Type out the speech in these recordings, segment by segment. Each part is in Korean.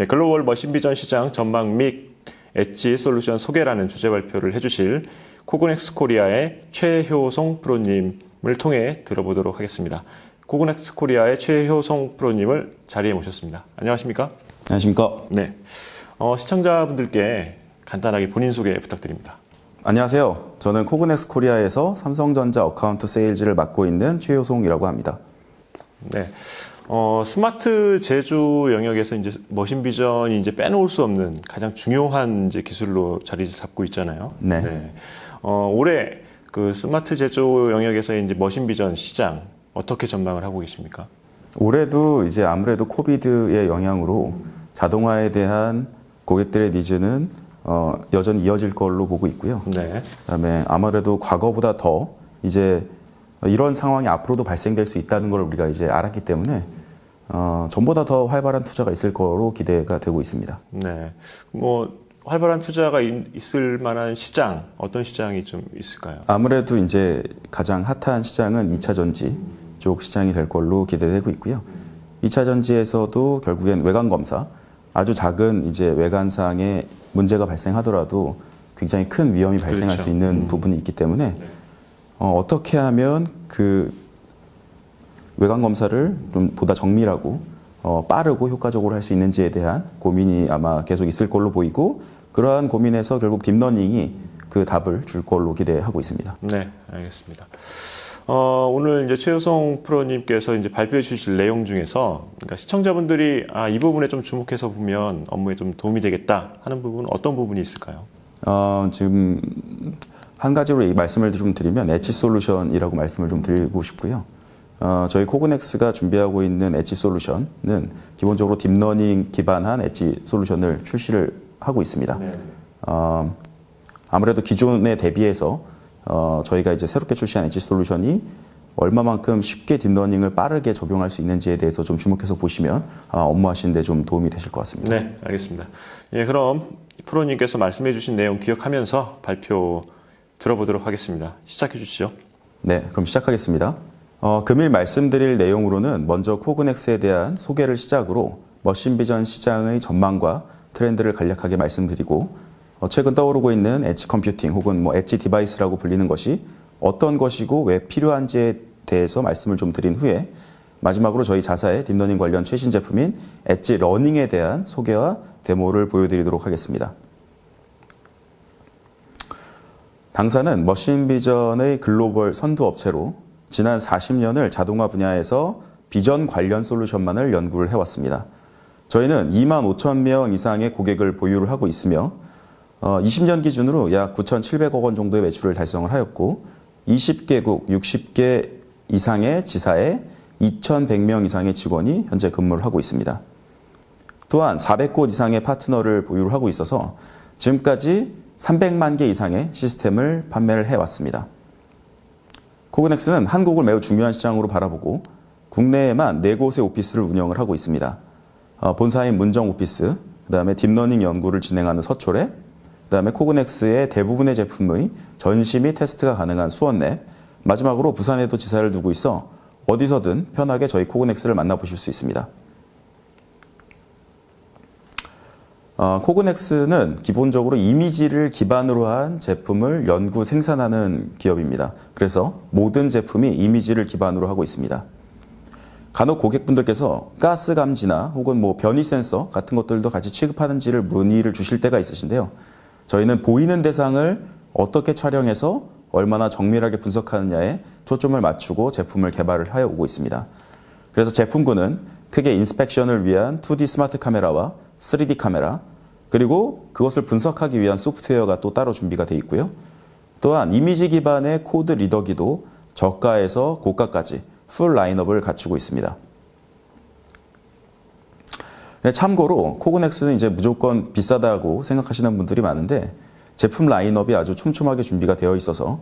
글로벌 머신비전 시장 전망 및 엣지 솔루션 소개라는 주제 발표를 해주실 코그넥스 코리아의 최효송 프로님을 통해 들어보도록 하겠습니다. 코그넥스 코리아의 최효송 프로님을 자리에 모셨습니다. 안녕하십니까? 안녕하십니까? 네. 시청자분들께 간단하게 본인 소개 부탁드립니다. 안녕하세요. 저는 코그넥스 코리아에서 삼성전자 어카운트 세일즈를 맡고 있는 최효송이라고 합니다. 네. 스마트 제조 영역에서 이제 머신비전이 이제 빼놓을 수 없는 가장 중요한 이제 기술로 자리 잡고 있잖아요. 네. 올해 그 스마트 제조 영역에서 이제 머신비전 시장 어떻게 전망을 하고 계십니까? 올해도 이제 아무래도 코비드의 영향으로 자동화에 대한 고객들의 니즈는 여전히 이어질 걸로 보고 있고요. 네. 그다음에 아무래도 과거보다 더 이제 이런 상황이 앞으로도 발생될 수 있다는 걸 우리가 이제 알았기 때문에 전보다 더 활발한 투자가 있을 거로 기대가 되고 있습니다. 네. 활발한 투자가 있을 만한 시장, 어떤 시장이 좀 있을까요? 아무래도 이제 가장 핫한 시장은 2차 전지 쪽 시장이 될 걸로 기대되고 있고요. 2차 전지에서도 결국엔 외관 검사, 아주 작은 이제 외관상의 문제가 발생하더라도 굉장히 큰 위험이 발생할 그렇죠. 수 있는 부분이 있기 때문에 어떻게 하면 그 외관 검사를 좀 보다 정밀하고 빠르고 효과적으로 할 수 있는지에 대한 고민이 아마 계속 있을 걸로 보이고, 그러한 고민에서 결국 딥러닝이 그 답을 줄 걸로 기대하고 있습니다. 네, 알겠습니다. 오늘 이제 최효송 프로님께서 이제 발표해 주실 내용 중에서, 그러니까 시청자분들이 이 부분에 좀 주목해서 보면 업무에 좀 도움이 되겠다 하는 부분은 어떤 부분이 있을까요? 지금 한 가지로 이 말씀을 좀 드리면 엣지 솔루션이라고 말씀을 좀 드리고 싶고요. 저희 코그넥스가 준비하고 있는 엣지 솔루션은 기본적으로 딥러닝 기반한 엣지 솔루션을 출시를 하고 있습니다. 네. 아무래도 기존에 대비해서 저희가 이제 새롭게 출시한 엣지 솔루션이 얼마만큼 쉽게 딥러닝을 빠르게 적용할 수 있는지에 대해서 좀 주목해서 보시면 업무하시는 데 좀 도움이 되실 것 같습니다. 네, 알겠습니다. 예, 그럼 프로님께서 말씀해 주신 내용 기억하면서 발표 들어보도록 하겠습니다. 시작해 주시죠. 네, 그럼 시작하겠습니다. 금일 말씀드릴 내용으로는 먼저 코그넥스에 대한 소개를 시작으로 머신비전 시장의 전망과 트렌드를 간략하게 말씀드리고, 최근 떠오르고 있는 엣지 컴퓨팅 혹은 엣지 디바이스라고 불리는 것이 어떤 것이고 왜 필요한지에 대해서 말씀을 좀 드린 후에, 마지막으로 저희 자사의 딥러닝 관련 최신 제품인 엣지 러닝에 대한 소개와 데모를 보여드리도록 하겠습니다. 당사는 머신비전의 글로벌 선두 업체로 지난 40년을 자동화 분야에서 비전 관련 솔루션만을 연구를 해왔습니다. 저희는 2만 5천 명 이상의 고객을 보유를 하고 있으며 20년 기준으로 약 9,700억 원 정도의 매출을 달성을 하였고, 20개국 60개 이상의 지사에 2,100명 이상의 직원이 현재 근무를 하고 있습니다. 또한 400곳 이상의 파트너를 보유를 하고 있어서 지금까지 300만 개 이상의 시스템을 판매를 해왔습니다. 코그넥스는 한국을 매우 중요한 시장으로 바라보고 국내에만 4곳의 오피스를 운영을 하고 있습니다. 본사인 문정 오피스, 그 다음에 딥러닝 연구를 진행하는 서초랩, 그 다음에 코그넥스의 대부분의 제품의 전시 및 테스트가 가능한 수원랩, 마지막으로 부산에도 지사를 두고 있어 어디서든 편하게 저희 코그넥스를 만나보실 수 있습니다. 코그넥스는 기본적으로 이미지를 기반으로 한 제품을 연구 생산하는 기업입니다. 그래서 모든 제품이 이미지를 기반으로 하고 있습니다. 간혹 고객분들께서 가스 감지나 혹은 변이 센서 같은 것들도 같이 취급하는지를 문의를 주실 때가 있으신데요. 저희는 보이는 대상을 어떻게 촬영해서 얼마나 정밀하게 분석하느냐에 초점을 맞추고 제품을 개발을 하여 오고 있습니다. 그래서 제품군은 크게 인스펙션을 위한 2D 스마트 카메라와 3D 카메라, 그리고 그것을 분석하기 위한 소프트웨어가 또 따로 준비가 되어 있고요. 또한 이미지 기반의 코드 리더기도 저가에서 고가까지 풀 라인업을 갖추고 있습니다. 네, 참고로 코그넥스는 이제 무조건 비싸다고 생각하시는 분들이 많은데, 제품 라인업이 아주 촘촘하게 준비가 되어 있어서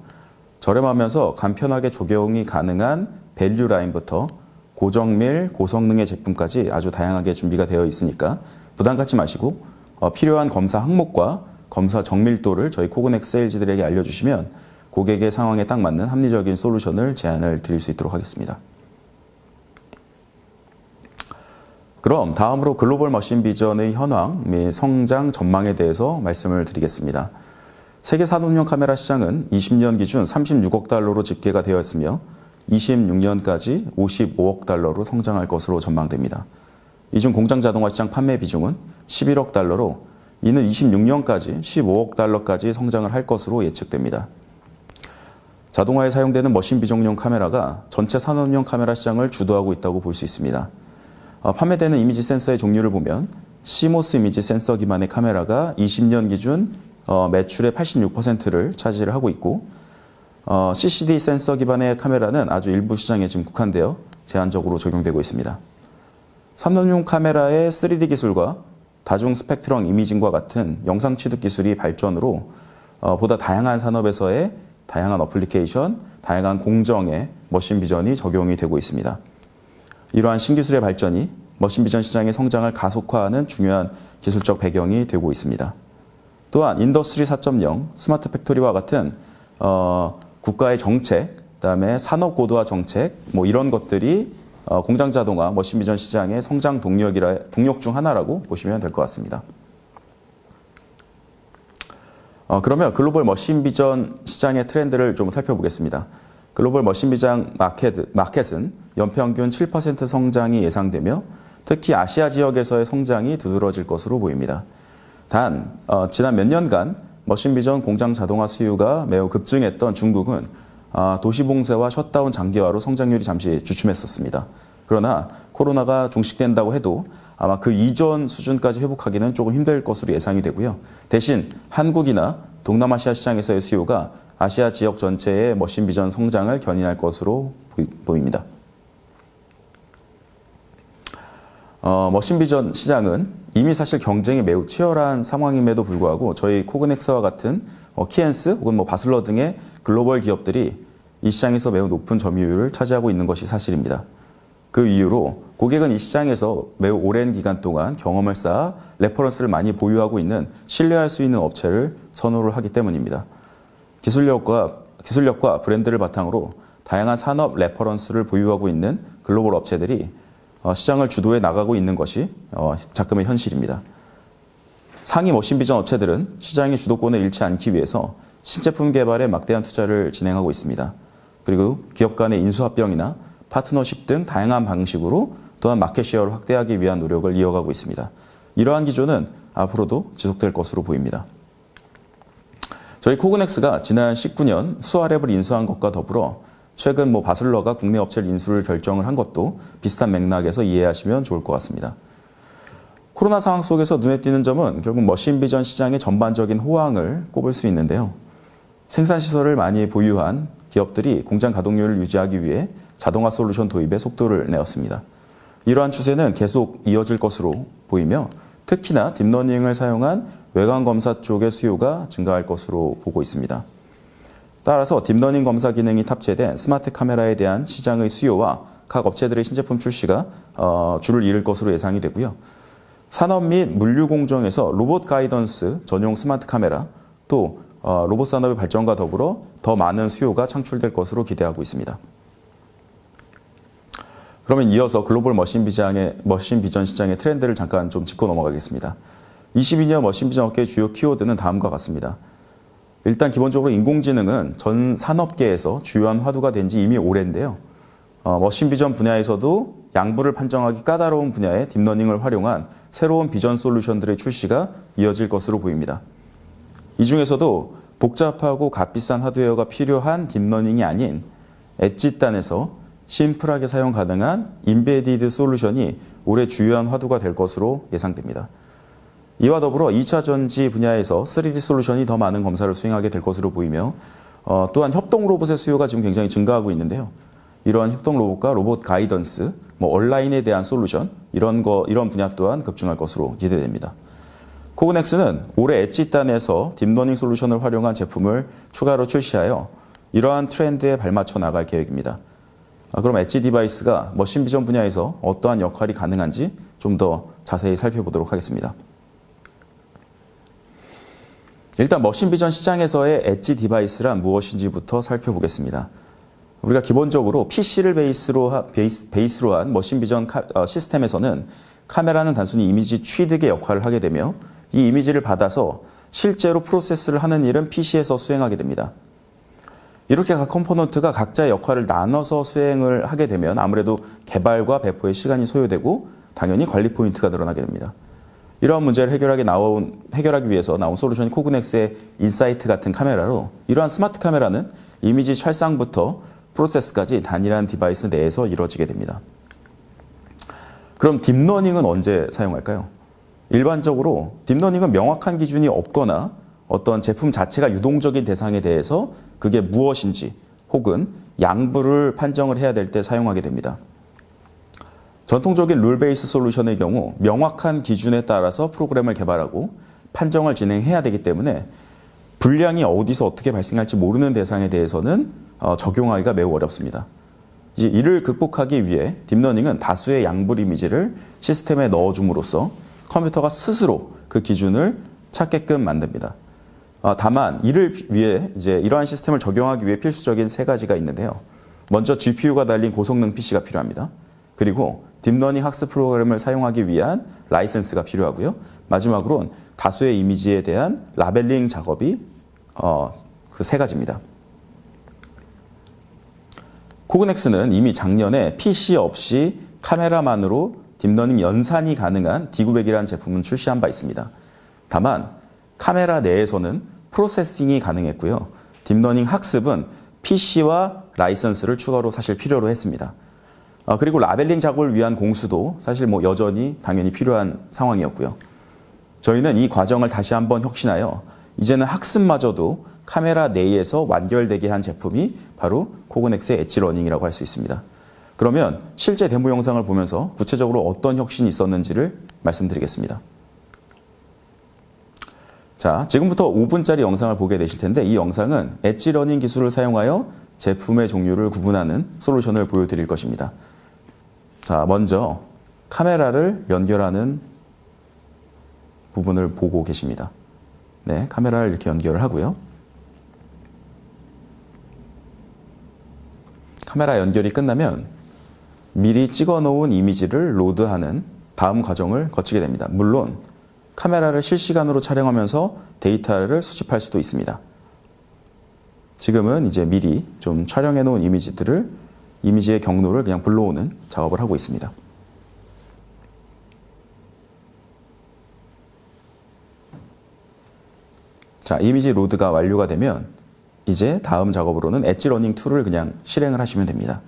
저렴하면서 간편하게 적용이 가능한 밸류 라인부터 고정밀, 고성능의 제품까지 아주 다양하게 준비가 되어 있으니까 부담 갖지 마시고 필요한 검사 항목과 검사 정밀도를 저희 코그넥스 세일즈들에게 알려주시면 고객의 상황에 딱 맞는 합리적인 솔루션을 제안을 드릴 수 있도록 하겠습니다. 그럼 다음으로 글로벌 머신 비전의 현황 및 성장 전망에 대해서 말씀을 드리겠습니다. 세계 산업용 카메라 시장은 20년 기준 36억 달러로 집계가 되어 있으며 26년까지 55억 달러로 성장할 것으로 전망됩니다. 이 중 공장 자동화 시장 판매 비중은 11억 달러로 이는 26년까지 15억 달러까지 성장을 할 것으로 예측됩니다. 자동화에 사용되는 머신 비전용 카메라가 전체 산업용 카메라 시장을 주도하고 있다고 볼 수 있습니다. 판매되는 이미지 센서의 종류를 보면 CMOS 이미지 센서 기반의 카메라가 20년 기준 매출의 86%를 차지를 하고 있고 CCD 센서 기반의 카메라는 아주 일부 시장에 지금 국한되어 제한적으로 적용되고 있습니다. 산업용 카메라의 3D 기술과 다중 스펙트럼 이미징과 같은 영상 취득 기술이 발전으로 보다 다양한 산업에서의 다양한 어플리케이션, 다양한 공정에 머신 비전이 적용이 되고 있습니다. 이러한 신기술의 발전이 머신 비전 시장의 성장을 가속화하는 중요한 기술적 배경이 되고 있습니다. 또한 인더스트리 4.0, 스마트 팩토리와 같은 국가의 정책, 그다음에 산업 고도화 정책, 이런 것들이 공장 자동화, 머신 비전 시장의 성장 동력 중 하나라고 보시면 될 것 같습니다. 그러면 글로벌 머신 비전 시장의 트렌드를 좀 살펴보겠습니다. 글로벌 머신 비전 마켓은 연평균 7% 성장이 예상되며 특히 아시아 지역에서의 성장이 두드러질 것으로 보입니다. 단, 지난 몇 년간 머신 비전 공장 자동화 수요가 매우 급증했던 중국은 도시 봉쇄와 셧다운 장기화로 성장률이 잠시 주춤했었습니다. 그러나 코로나가 종식된다고 해도 아마 그 이전 수준까지 회복하기는 조금 힘들 것으로 예상이 되고요. 대신 한국이나 동남아시아 시장에서의 수요가 아시아 지역 전체의 머신 비전 성장을 견인할 것으로 보입니다. 머신 비전 시장은 이미 사실 경쟁이 매우 치열한 상황임에도 불구하고 저희 코그넥스와 같은 키엔스 혹은 바슬러 등의 글로벌 기업들이 이 시장에서 매우 높은 점유율을 차지하고 있는 것이 사실입니다. 그 이유로 고객은 이 시장에서 매우 오랜 기간 동안 경험을 쌓아 레퍼런스를 많이 보유하고 있는 신뢰할 수 있는 업체를 선호를 하기 때문입니다. 기술력과 브랜드를 바탕으로 다양한 산업 레퍼런스를 보유하고 있는 글로벌 업체들이 시장을 주도해 나가고 있는 것이 작금의 현실입니다. 상위 머신 비전 업체들은 시장의 주도권을 잃지 않기 위해서 신제품 개발에 막대한 투자를 진행하고 있습니다. 그리고 기업 간의 인수합병이나 파트너십 등 다양한 방식으로 또한 마켓 셰어를 확대하기 위한 노력을 이어가고 있습니다. 이러한 기조는 앞으로도 지속될 것으로 보입니다. 저희 코그넥스가 지난 19년 수아랩을 인수한 것과 더불어 최근 바슬러가 국내 업체를 인수를 결정을 한 것도 비슷한 맥락에서 이해하시면 좋을 것 같습니다. 코로나 상황 속에서 눈에 띄는 점은 결국 머신 비전 시장의 전반적인 호황을 꼽을 수 있는데요. 생산시설을 많이 보유한 기업들이 공장 가동률을 유지하기 위해 자동화 솔루션 도입에 속도를 내었습니다. 이러한 추세는 계속 이어질 것으로 보이며 특히나 딥러닝을 사용한 외관 검사 쪽의 수요가 증가할 것으로 보고 있습니다. 따라서 딥러닝 검사 기능이 탑재된 스마트 카메라에 대한 시장의 수요와 각 업체들의 신제품 출시가 줄을 이을 것으로 예상이 되고요. 산업 및 물류 공정에서 로봇 가이던스 전용 스마트 카메라 또 로봇 산업의 발전과 더불어 더 많은 수요가 창출될 것으로 기대하고 있습니다. 그러면 이어서 글로벌 머신 비전 시장의 트렌드를 잠깐 좀 짚고 넘어가겠습니다. 22년 머신 비전 업계의 주요 키워드는 다음과 같습니다. 일단 기본적으로 인공지능은 전 산업계에서 주요한 화두가 된 지 이미 오래인데요. 머신 비전 분야에서도 양부를 판정하기 까다로운 분야의 딥러닝을 활용한 새로운 비전 솔루션들의 출시가 이어질 것으로 보입니다. 이 중에서도 복잡하고 값비싼 하드웨어가 필요한 딥러닝이 아닌 엣지 단에서 심플하게 사용 가능한 인베디드 솔루션이 올해 주요한 화두가 될 것으로 예상됩니다. 이와 더불어 2차 전지 분야에서 3D 솔루션이 더 많은 검사를 수행하게 될 것으로 보이며 또한 협동 로봇의 수요가 지금 굉장히 증가하고 있는데요. 이러한 협동 로봇과 로봇 가이던스, 온라인에 대한 솔루션 이런 분야 또한 급증할 것으로 기대됩니다. 코그넥스는 올해 엣지 단에서 딥러닝 솔루션을 활용한 제품을 추가로 출시하여 이러한 트렌드에 발맞춰 나갈 계획입니다. 그럼 엣지 디바이스가 머신 비전 분야에서 어떠한 역할이 가능한지 좀 더 자세히 살펴보도록 하겠습니다. 일단 머신 비전 시장에서의 엣지 디바이스란 무엇인지부터 살펴보겠습니다. 우리가 기본적으로 PC를 베이스로 한 머신 비전 시스템에서는 카메라는 단순히 이미지 취득의 역할을 하게 되며 이 이미지를 받아서 실제로 프로세스를 하는 일은 PC에서 수행하게 됩니다. 이렇게 각 컴포넌트가 각자의 역할을 나눠서 수행을 하게 되면 아무래도 개발과 배포에 시간이 소요되고 당연히 관리 포인트가 늘어나게 됩니다. 이러한 문제를 해결하기 위해서 나온 솔루션이 코그넥스의 인사이트 같은 카메라로 이러한 스마트 카메라는 이미지 촬상부터 프로세스까지 단일한 디바이스 내에서 이루어지게 됩니다. 그럼 딥러닝은 언제 사용할까요? 일반적으로 딥러닝은 명확한 기준이 없거나 어떤 제품 자체가 유동적인 대상에 대해서 그게 무엇인지 혹은 양부를 판정을 해야 될 때 사용하게 됩니다. 전통적인 룰 베이스 솔루션의 경우 명확한 기준에 따라서 프로그램을 개발하고 판정을 진행해야 되기 때문에 불량이 어디서 어떻게 발생할지 모르는 대상에 대해서는 적용하기가 매우 어렵습니다. 이제 이를 극복하기 위해 딥러닝은 다수의 양불 이미지를 시스템에 넣어줌으로써 컴퓨터가 스스로 그 기준을 찾게끔 만듭니다. 다만 이를 위해 이제 이러한 시스템을 적용하기 위해 필수적인 세 가지가 있는데요. 먼저 GPU가 달린 고성능 PC가 필요합니다. 그리고 딥러닝 학습 프로그램을 사용하기 위한 라이센스가 필요하고요. 마지막으로는 다수의 이미지에 대한 라벨링 작업이 그 세 가지입니다. 코그넥스는 이미 작년에 PC 없이 카메라만으로 딥러닝 연산이 가능한 D900이라는 제품을 출시한 바 있습니다. 다만 카메라 내에서는 프로세싱이 가능했고요. 딥러닝 학습은 PC와 라이선스를 추가로 사실 필요로 했습니다. 그리고 라벨링 작업을 위한 공수도 사실 여전히 당연히 필요한 상황이었고요. 저희는 이 과정을 다시 한번 혁신하여 이제는 학습마저도 카메라 내에서 완결되게 한 제품이 바로 코그넥스의 엣지러닝이라고 할 수 있습니다. 그러면 실제 데모 영상을 보면서 구체적으로 어떤 혁신이 있었는지를 말씀드리겠습니다. 자, 지금부터 5분짜리 영상을 보게 되실 텐데 이 영상은 엣지러닝 기술을 사용하여 제품의 종류를 구분하는 솔루션을 보여드릴 것입니다. 자, 먼저 카메라를 연결하는 부분을 보고 계십니다. 네, 카메라를 이렇게 연결을 하고요. 카메라 연결이 끝나면 미리 찍어 놓은 이미지를 로드하는 다음 과정을 거치게 됩니다. 물론 카메라를 실시간으로 촬영하면서 데이터를 수집할 수도 있습니다. 지금은 이제 미리 좀 촬영해 놓은 이미지의 경로를 그냥 불러오는 작업을 하고 있습니다. 자, 이미지 로드가 완료가 되면 이제 다음 작업으로는 엣지러닝 툴을 그냥 실행을 하시면 됩니다.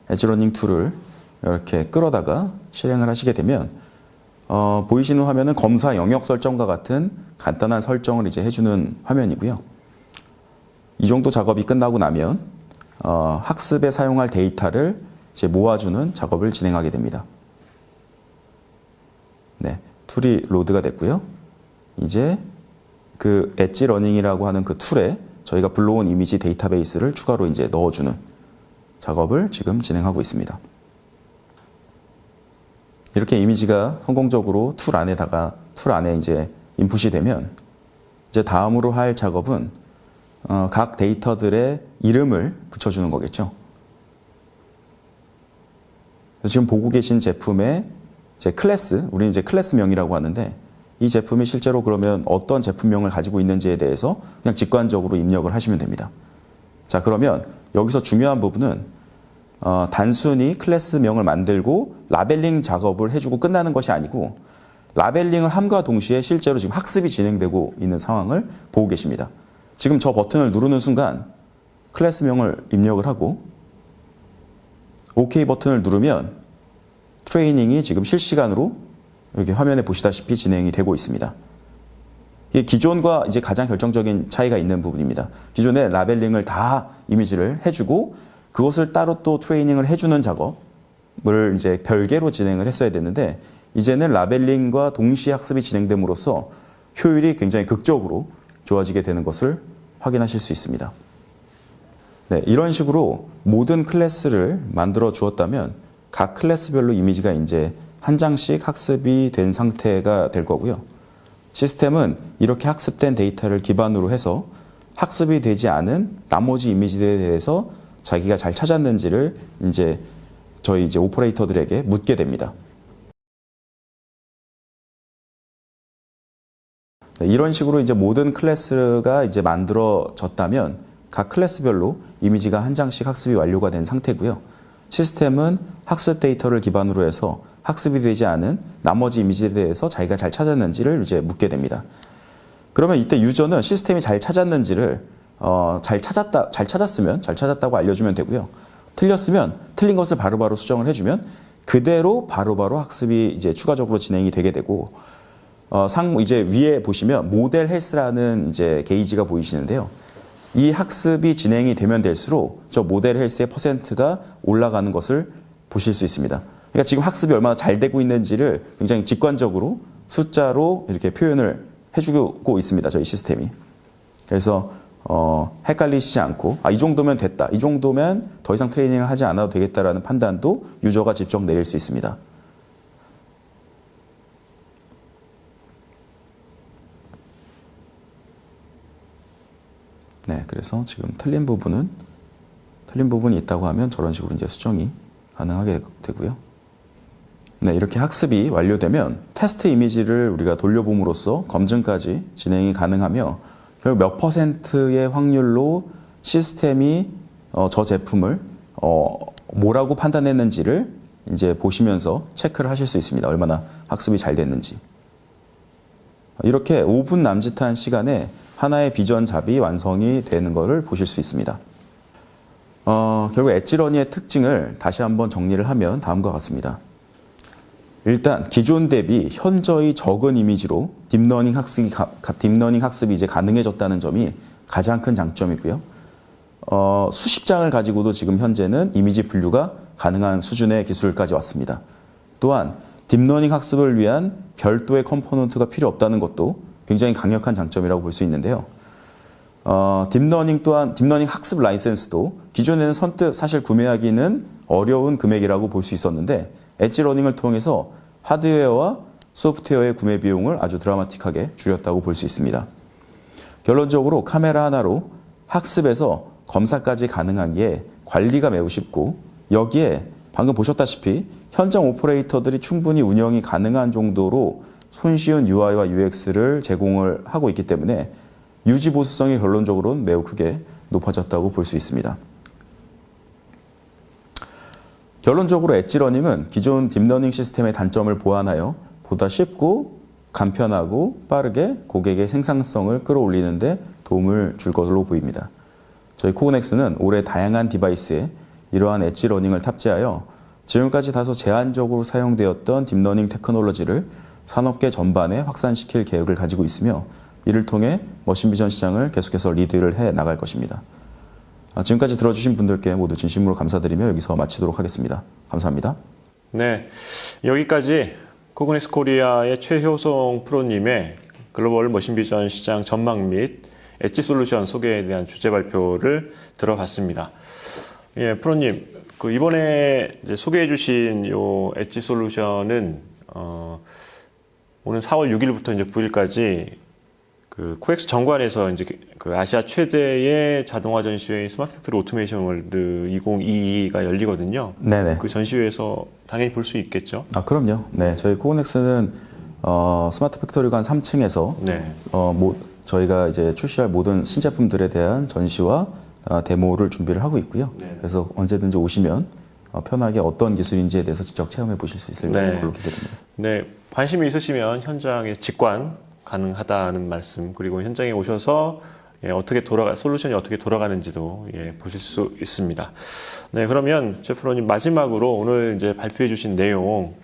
엣지러닝 툴을 이렇게 끌어다가 실행을 하시게 되면 보이시는 화면은 검사 영역 설정과 같은 간단한 설정을 이제 해주는 화면이고요. 이 정도 작업이 끝나고 나면 학습에 사용할 데이터를 이제 모아주는 작업을 진행하게 됩니다. 네, 툴이 로드가 됐고요. 이제 그 엣지러닝이라고 하는 그 툴에 저희가 불러온 이미지 데이터베이스를 추가로 이제 넣어주는 작업을 지금 진행하고 있습니다. 이렇게 이미지가 성공적으로 툴 안에 이제 인풋이 되면 이제 다음으로 할 작업은 각 데이터들의 이름을 붙여주는 거겠죠. 그래서 지금 보고 계신 제품의 이제 클래스, 우리는 이제 클래스명이라고 하는데 이 제품이 실제로 그러면 어떤 제품명을 가지고 있는지에 대해서 그냥 직관적으로 입력을 하시면 됩니다. 자, 그러면 여기서 중요한 부분은 단순히 클래스명을 만들고 라벨링 작업을 해주고 끝나는 것이 아니고 라벨링을 함과 동시에 실제로 지금 학습이 진행되고 있는 상황을 보고 계십니다. 지금 저 버튼을 누르는 순간 클래스명을 입력을 하고 OK 버튼을 누르면 트레이닝이 지금 실시간으로 여기 화면에 보시다시피 진행이 되고 있습니다. 이게 기존과 이제 가장 결정적인 차이가 있는 부분입니다. 기존에 라벨링을 다 이미지를 해주고 그것을 따로 또 트레이닝을 해주는 작업을 이제 별개로 진행을 했어야 됐는데 이제는 라벨링과 동시에 학습이 진행됨으로써 효율이 굉장히 극적으로 좋아지게 되는 것을 확인하실 수 있습니다. 네, 이런 식으로 모든 클래스를 만들어 주었다면 각 클래스별로 이미지가 이제 한 장씩 학습이 된 상태가 될 거고요. 시스템은 이렇게 학습된 데이터를 기반으로 해서 학습이 되지 않은 나머지 이미지들에 대해서 자기가 잘 찾았는지를 이제 저희 오퍼레이터들에게 묻게 됩니다. 네, 이런 식으로 이제 모든 클래스가 이제 만들어졌다면 각 클래스별로 이미지가 한 장씩 학습이 완료가 된 상태고요. 시스템은 학습 데이터를 기반으로 해서 학습이 되지 않은 나머지 이미지에 대해서 자기가 잘 찾았는지를 이제 묻게 됩니다. 그러면 이때 유저는 시스템이 잘 찾았는지를 잘 찾았으면 잘 찾았다고 알려주면 되고요. 틀렸으면 틀린 것을 바로바로 수정을 해주면 그대로 바로바로 학습이 이제 추가적으로 진행이 되게 되고 이제 위에 보시면 모델 헬스라는 이제 게이지가 보이시는데요. 이 학습이 진행이 되면 될수록 저 모델 헬스의 퍼센트가 올라가는 것을 보실 수 있습니다. 그러니까 지금 학습이 얼마나 잘 되고 있는지를 굉장히 직관적으로 숫자로 이렇게 표현을 해주고 있습니다. 저희 시스템이. 그래서 헷갈리시지 않고 이 정도면 됐다. 이 정도면 더 이상 트레이닝을 하지 않아도 되겠다라는 판단도 유저가 직접 내릴 수 있습니다. 네, 그래서 지금 틀린 부분이 있다고 하면 저런 식으로 이제 수정이 가능하게 되고요. 네, 이렇게 학습이 완료되면 테스트 이미지를 우리가 돌려봄으로써 검증까지 진행이 가능하며 결국 몇 퍼센트의 확률로 시스템이 저 제품을 뭐라고 판단했는지를 이제 보시면서 체크를 하실 수 있습니다. 얼마나 학습이 잘 됐는지. 이렇게 5분 남짓한 시간에 하나의 비전 잡이 완성이 되는 것을 보실 수 있습니다. 결국 엣지러니의 특징을 다시 한번 정리를 하면 다음과 같습니다. 일단 기존 대비 현저히 적은 이미지로 딥러닝 학습이 이제 가능해졌다는 점이 가장 큰 장점이고요. 수십 장을 가지고도 지금 현재는 이미지 분류가 가능한 수준의 기술까지 왔습니다. 또한 딥러닝 학습을 위한 별도의 컴포넌트가 필요 없다는 것도 굉장히 강력한 장점이라고 볼 수 있는데요. 딥러닝 학습 라이센스도 기존에는 선뜻 사실 구매하기는 어려운 금액이라고 볼 수 있었는데 엣지러닝을 통해서 하드웨어와 소프트웨어의 구매 비용을 아주 드라마틱하게 줄였다고 볼 수 있습니다. 결론적으로 카메라 하나로 학습에서 검사까지 가능하기에 관리가 매우 쉽고 여기에 방금 보셨다시피 현장 오퍼레이터들이 충분히 운영이 가능한 정도로 손쉬운 UI와 UX를 제공을 하고 있기 때문에 유지 보수성이 결론적으로는 매우 크게 높아졌다고 볼 수 있습니다. 결론적으로 엣지러닝은 기존 딥러닝 시스템의 단점을 보완하여 보다 쉽고 간편하고 빠르게 고객의 생산성을 끌어올리는 데 도움을 줄 것으로 보입니다. 저희 코그넥스는 올해 다양한 디바이스에 이러한 엣지러닝을 탑재하여 지금까지 다소 제한적으로 사용되었던 딥러닝 테크놀로지를 산업계 전반에 확산시킬 계획을 가지고 있으며 이를 통해 머신비전 시장을 계속해서 리드를 해 나갈 것입니다. 지금까지 들어주신 분들께 모두 진심으로 감사드리며 여기서 마치도록 하겠습니다. 감사합니다. 네, 여기까지 코그넥스 코리아의 최효송 프로님의 글로벌 머신비전 시장 전망 및 엣지 솔루션 소개에 대한 주제 발표를 들어봤습니다. 예, 프로님, 이번에 이제 소개해주신 요 엣지 솔루션은 오는 4월 6일부터 이제 9일까지 코엑스 정관에서 이제 아시아 최대의 자동화 전시회인 스마트 팩토리 오토메이션 월드 2022가 열리거든요. 네네. 그 전시회에서 당연히 볼 수 있겠죠? 그럼요. 네, 저희 코그넥스는 스마트 팩토리관 3층에서 네. 저희가 이제 출시할 모든 신제품들에 대한 전시와 데모를 준비를 하고 있고요. 네. 그래서 언제든지 오시면 편하게 어떤 기술인지에 대해서 직접 체험해 보실 수 있을 걸로 기대됩니다. 네, 관심이 있으시면 현장에 직관 가능하다는 말씀, 그리고 현장에 오셔서 솔루션이 어떻게 돌아가는지도 보실 수 있습니다. 네, 그러면 제 프로님 마지막으로 오늘 이제 발표해 주신 내용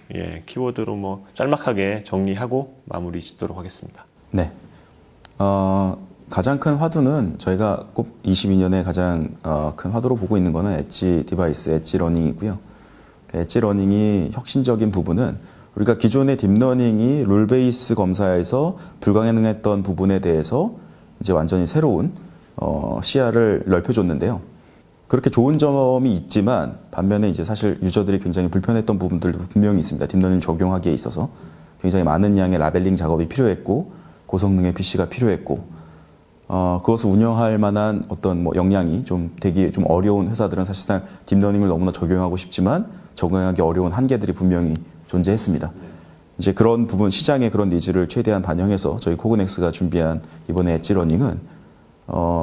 키워드로 짤막하게 정리하고 마무리 짓도록 하겠습니다. 네. 가장 큰 화두는 저희가 꼭 22년에 가장 큰 화두로 보고 있는 거는 엣지 디바이스, 엣지 러닝이고요. 엣지 러닝이 혁신적인 부분은 우리가 기존의 딥러닝이 룰 베이스 검사에서 불가능했던 부분에 대해서 이제 완전히 새로운 시야를 넓혀줬는데요. 그렇게 좋은 점이 있지만 반면에 이제 사실 유저들이 굉장히 불편했던 부분들도 분명히 있습니다. 딥러닝 적용하기에 있어서 굉장히 많은 양의 라벨링 작업이 필요했고 고성능의 PC가 필요했고 그것을 운영할 만한 어떤 역량이 좀 되기 좀 어려운 회사들은 사실상 딥러닝을 너무나 적용하고 싶지만 적용하기 어려운 한계들이 분명히 존재했습니다. 이제 그런 부분 시장의 그런 니즈를 최대한 반영해서 저희 코그넥스가 준비한 이번에 엣지러닝은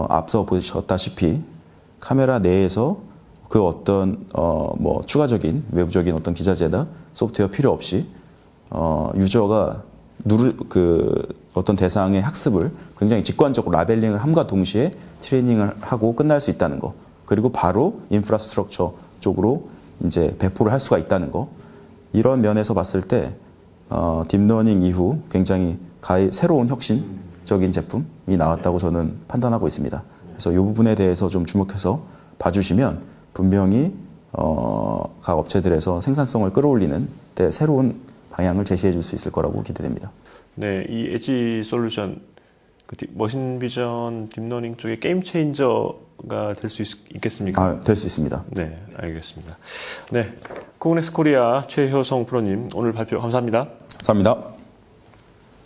앞서 보셨다시피 카메라 내에서 그 어떤 뭐 추가적인 외부적인 어떤 기자재나 소프트웨어 필요 없이 유저가 어떤 대상의 학습을 굉장히 직관적으로 라벨링을 함과 동시에 트레이닝을 하고 끝날 수 있다는 거. 그리고 바로 인프라스트럭처 쪽으로 이제 배포를 할 수가 있다는 거. 이런 면에서 봤을 때 딥러닝 이후 굉장히 새로운 혁신적인 제품이 나왔다고 저는 판단하고 있습니다. 그래서 이 부분에 대해서 좀 주목해서 봐주시면 분명히 각 업체들에서 생산성을 끌어올리는 데 새로운 방향을 제시해 줄 수 있을 거라고 기대됩니다. 네, 이 엣지 솔루션, 머신 비전 딥러닝 쪽에 게임 체인저가 될 수 있겠습니까? 될 수 있습니다. 네, 알겠습니다. 네, 코그넥스 코리아 최효성 프로님 오늘 발표 감사합니다. 감사합니다.